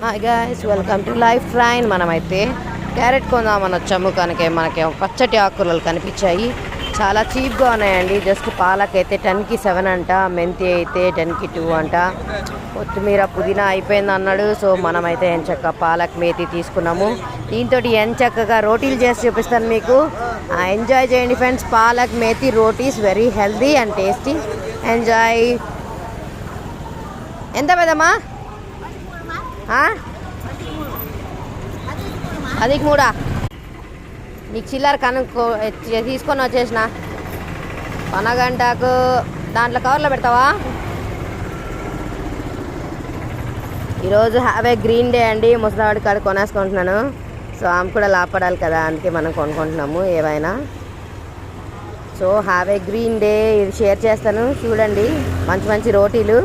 Hi guys, welcome to life train. మనమైతే carrot కొందామని వచ్చాము. కనుక మనకి పచ్చటి ఆకుకూరలు కనిపించాయి. చాలా చీప్గా ఉన్నాయండి. జస్ట్ పాలకైతే 10కి 7 అంట, మెంతి అయితే 10కి 2 అంట. కొత్తిమీర పుదీనా అయిపోయింది అన్నాడు. సో మనమైతే ఎంచక్క పాలక్ మేతి తీసుకున్నాము. దీంతో ఎంచక్కగా రోటీలు చేసి చూపిస్తాను మీకు. ఎంజాయ్ చేయండి friends. Palak methi rotis very healthy and tasty. Enjoy. ఎంత పెద్దమ్మా? అది కూడా నీకు చిల్లర కనుక్కో తీసుకొని వచ్చేసిన పనగంటకు దాంట్లో కవర్లో పెడతావా? ఈరోజు హ్యావ్ ఏ గ్రీన్ డే అండి. ముసలావాడి కాడ కొనేసుకుంటున్నాను. సో ఆమె కూడా లాపడాలి కదా, అందుకే మనం కొనుక్కుంటున్నాము ఏవైనా. So have a green day. ఇది షేర్ చేస్తాను చూడండి. మంచి మంచి రోటీలు.